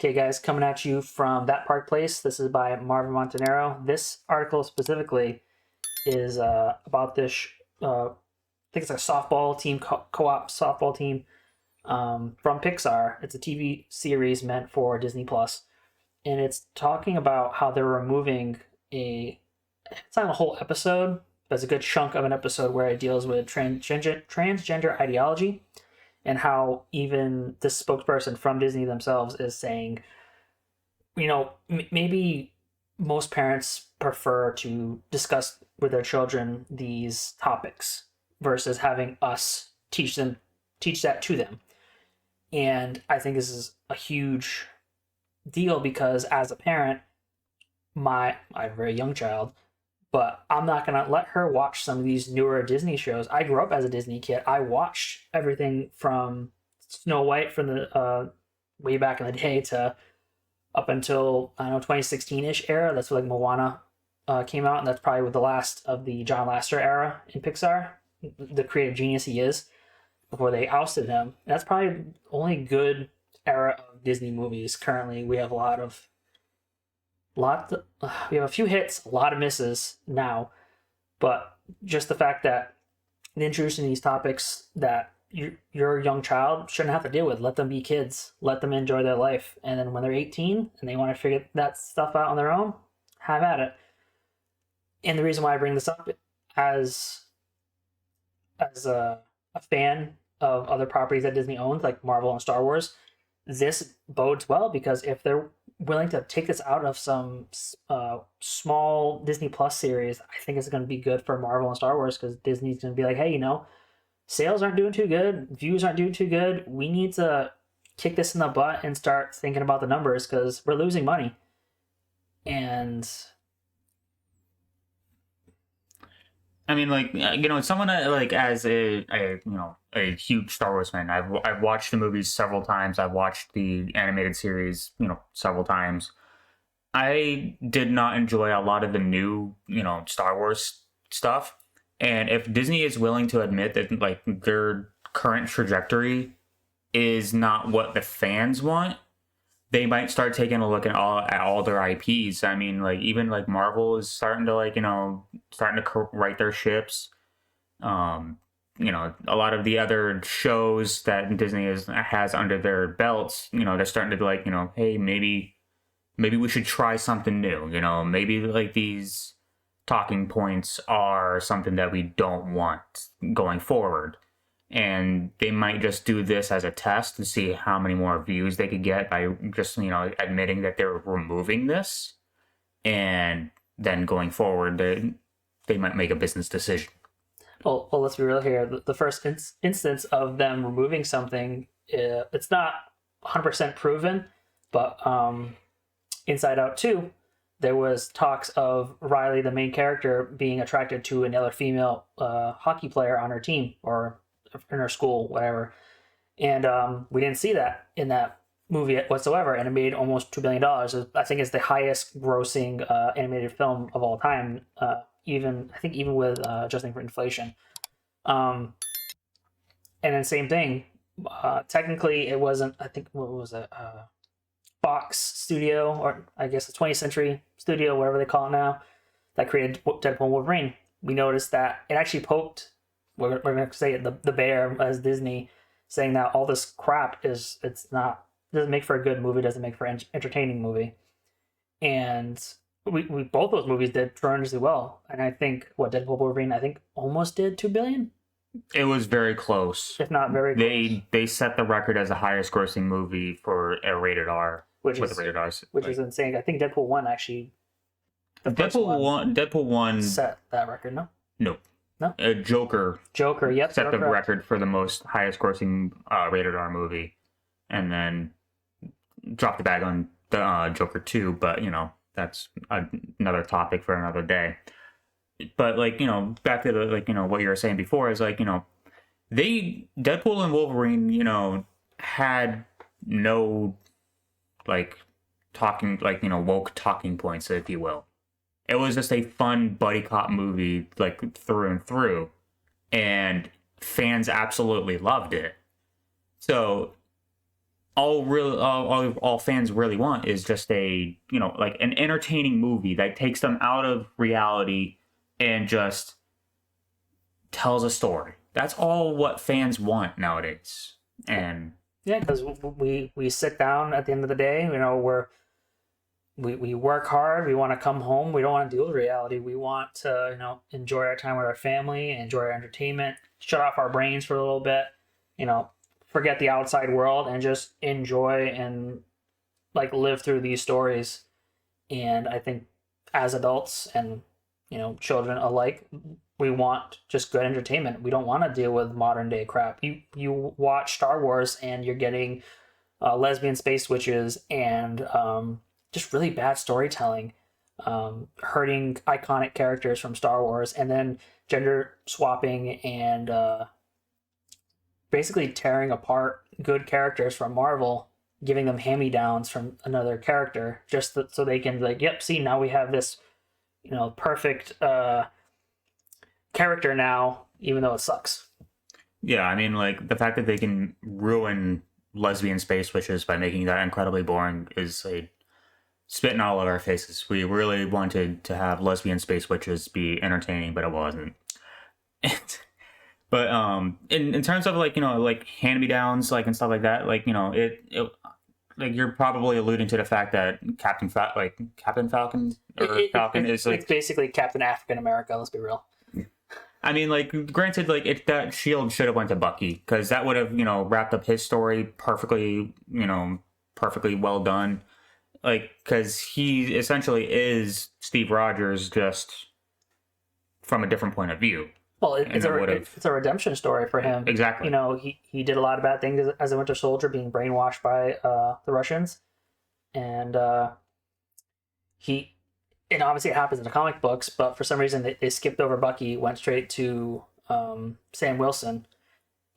Okay, guys, coming at you from That Park Place. This is by Marvin Montanaro. This article specifically is about this. I think it's a softball team, co-op softball team from Pixar. It's a TV series meant for Disney Plus, and it's talking about how they're removing a. It's not a whole episode, but it's a good chunk of an episode where it deals with transgender ideology, and how even this spokesperson from Disney themselves is saying, maybe most parents prefer to discuss with their children these topics versus having us teach that to them. And I think this is a huge deal because as a parent, I have a very young child, but I'm not going to let her watch some of these newer Disney shows. I grew up as a Disney kid. I watched everything from Snow White from the way back in the day to up until, 2016-ish era. That's when Moana came out, and that's probably the last of the John Lasseter era in Pixar, the creative genius he is, before they ousted him. That's probably the only good era of Disney movies. Currently, we have we have a few hits, a lot of misses now, but just the fact that they introducing these topics that your young child shouldn't have to deal with. Let them be kids. Let them enjoy their life. And then when they're 18 and they want to figure that stuff out on their own, have at it. And the reason why I bring this up as a fan of other properties that Disney owns, like Marvel and Star Wars, this bodes well because if they're willing to take this out of some small Disney Plus series, I think it's going to be good for Marvel and Star Wars because Disney's going to be like, hey, sales aren't doing too good, views aren't doing too good. We need to kick this in the butt and start thinking about the numbers because we're losing money. And I mean, someone as a huge Star Wars fan, I've watched the movies several times. I've watched the animated series, several times. I did not enjoy a lot of the new, Star Wars stuff. And if Disney is willing to admit that their current trajectory is not what the fans want, they might start taking a look at all their IPs. I mean, even Marvel is starting to right their ships. A lot of the other shows that Disney has under their belts, they're starting to be hey, maybe we should try something new. Maybe these talking points are something that we don't want going forward. And they might just do this as a test to see how many more views they could get by just, admitting that they're removing this. And then going forward, they might make a business decision. Well, let's be real here. The first instance of them removing something, it's not 100% proven, but Inside Out 2, there was talks of Riley, the main character, being attracted to another female hockey player on her team or in her school, whatever. And we didn't see that in that movie whatsoever, and it made almost $2 billion. I think it's the highest grossing animated film of all time, even with adjusting for inflation. And then same thing. Technically, it wasn't, I think, what was it? Fox Studio, or I guess the 20th Century Studio, whatever they call it now, that created Deadpool and Wolverine. We noticed that it actually poked, we're going to say it, the bear as Disney, saying that all this crap doesn't make for a good movie, doesn't make for an entertaining movie. And we both those movies did tremendously well. And I think, Deadpool Wolverine, I think almost did $2 billion? It was very close. If not very close. They set the record as the highest grossing movie for a rated R. Which is insane. I think Deadpool 1 actually... Deadpool 1 set that record, no? No. No? Joker, yep. Set the record for the most highest grossing rated R movie. And then dropped the bag on the Joker 2, but, that's another topic for another day. But, back to the, what you were saying before is, Deadpool and Wolverine, had no, talking, woke talking points, if you will. It was just a fun buddy cop movie, through and through. And fans absolutely loved it. So all fans really want is just a, like an entertaining movie that takes them out of reality and just tells a story. That's all what fans want nowadays. And Yeah, because we sit down at the end of the day. We work hard. We want to come home. We don't want to deal with reality. We want to enjoy our time with our family, enjoy our entertainment, shut off our brains for a little bit. Forget the outside world and just enjoy and like live through these stories. And I think as adults and children alike, we want just good entertainment. We don't want to deal with modern day crap. You watch Star Wars and you're getting lesbian space witches and just really bad storytelling, hurting iconic characters from Star Wars, and then gender swapping and basically tearing apart good characters from Marvel, giving them hand-me-downs from another character just so they can like, yep, see, now we have this perfect character now, even though it sucks. yeah, I mean, like the fact that they can ruin lesbian space witches by making that incredibly boring is a spitting all over our faces. We really wanted to have lesbian space witches be entertaining, but it wasn't. But in terms of like like hand me downs like and stuff like that, like it like you're probably alluding to the fact that Captain Falcon or Falcon is like it's basically Captain African America. Let's be real. I mean, like, granted, like that shield should have went to Bucky because that would have wrapped up his story perfectly, perfectly well done. Like, because he essentially is Steve Rogers just from a different point of view. Well, it's a redemption story for him. Exactly. He did a lot of bad things as a Winter Soldier, being brainwashed by the Russians, and obviously it happens in the comic books, but for some reason they skipped over Bucky, went straight to Sam Wilson,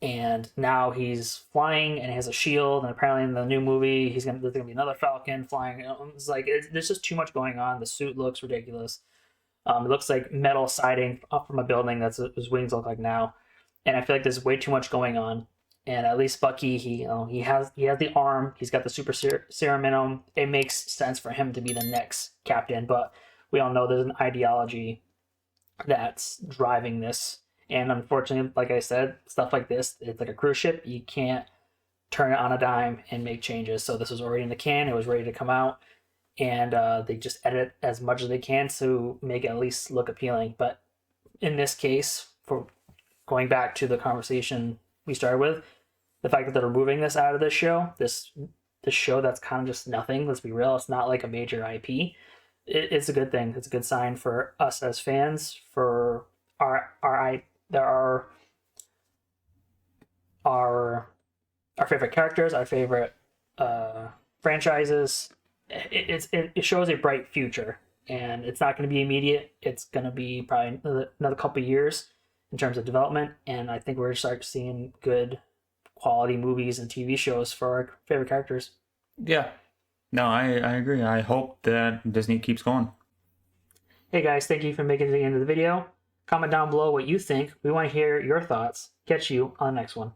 and now he's flying and he has a shield, and apparently in the new movie there's gonna be another Falcon flying. It's like there's just too much going on. The suit looks ridiculous. It looks like metal siding up from a building. That's what his wings look like now, and I feel like there's way too much going on. And at least Bucky, he has the arm. He's got the super serum in him. It makes sense for him to be the next captain, but we all know there's an ideology that's driving this. And unfortunately, like I said, stuff like this, it's like a cruise ship. You can't turn it on a dime and make changes. So this was already in the can. It was ready to come out. And they just edit as much as they can to make it at least look appealing. But in this case, for going back to the conversation we started with, the fact that they're removing this out of this show, this show that's kind of just nothing, let's be real, it's not like a major IP. It's a good thing. It's a good sign for us as fans, for our favorite characters, our favorite franchises. It shows a bright future, and it's not going to be immediate. It's going to be probably another couple of years in terms of development, and I think we're going to start seeing good quality movies and TV shows for our favorite characters. Yeah. No, I agree. I hope that Disney keeps going. Hey guys, thank you for making it to the end of the video. Comment down below what you think. We want to hear your thoughts. Catch you on the next one.